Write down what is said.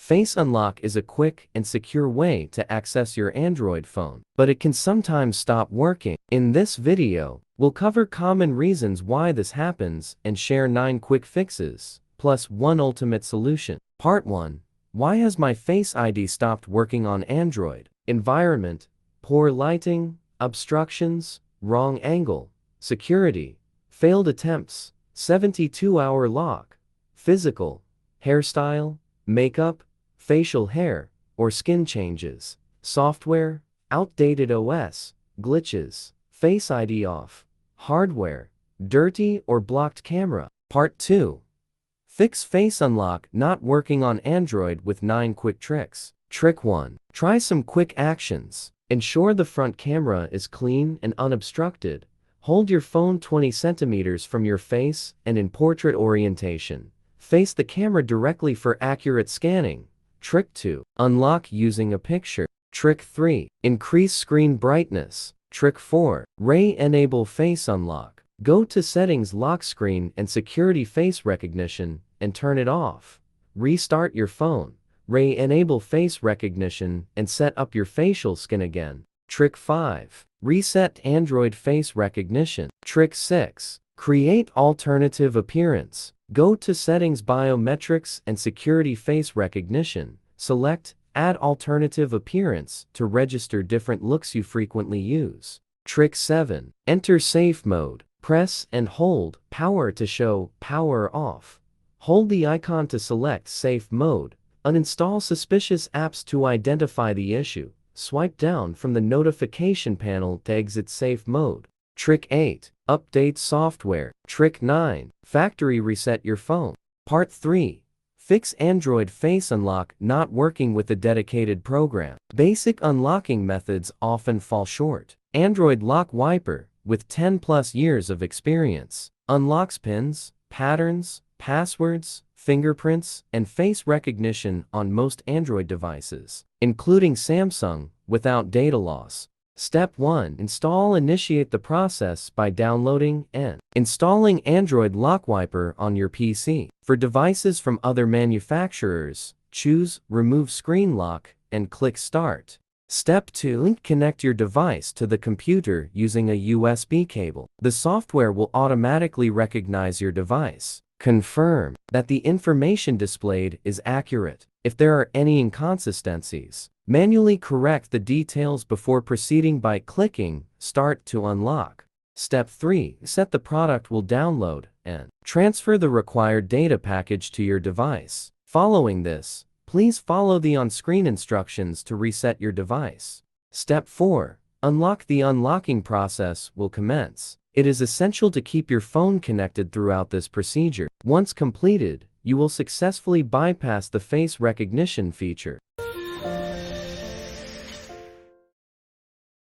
Face Unlock is a quick and secure way to access your Android phone, but it can sometimes stop working. In this video, we'll cover common reasons why this happens and share 9 quick fixes, plus 1 ultimate solution. Part 1. Why has my Face ID stopped working on Android? Environment: poor lighting, obstructions, wrong angle, security, failed attempts, 72-hour lock. Physical: hairstyle, makeup, facial hair, or skin changes. Software: outdated OS, glitches, Face ID off. Hardware: dirty or blocked camera. Part 2. Fix Face Unlock not working on Android with 9 quick tricks. Trick 1. Try some quick actions. Ensure the front camera is clean and unobstructed. Hold your phone 20 centimeters from your face and in portrait orientation. Face the camera directly for accurate scanning. Trick 2. Unlock using a picture. Trick 3. Increase screen brightness. Trick 4. Ray enable Face Unlock. Go to Settings, Lock Screen and Security Face Recognition and turn it off. Restart your phone. Ray enable face recognition and set up your facial skin again. Trick 5. Reset Android face recognition. Trick 6. Create alternative appearance. Go to Settings, Biometrics and Security Face Recognition. Select Add Alternative Appearance to register different looks you frequently use. Trick 7. Enter Safe Mode. Press and hold Power to show Power Off. Hold the icon to select Safe Mode. Uninstall suspicious apps to identify the issue. Swipe down from the notification panel to exit safe mode. Trick 8. Update software. Trick 9. Factory reset your phone. Part 3. Fix Android Face Unlock not working with a dedicated program. Basic unlocking methods often fall short. Android Lock Wiper, with 10+ years of experience, unlocks pins, patterns, passwords, fingerprints, and face recognition on most Android devices, including Samsung, without data loss. Step 1. Initiate the process by downloading and installing Android Lock Wiper on your PC. For devices from other manufacturers, choose Remove Screen Lock and click Start. Step 2. Connect your device to the computer using a USB cable. The software will automatically recognize your device. Confirm that the information displayed is accurate. If there are any inconsistencies, manually correct the details before proceeding by clicking Start to unlock. Step 3. Set the product will download and transfer the required data package to your device. Following this, please follow the on-screen instructions to reset your device. Step 4. Unlock. The unlocking process will commence. It is essential to keep your phone connected throughout this procedure. Once completed, you will successfully bypass the face recognition feature.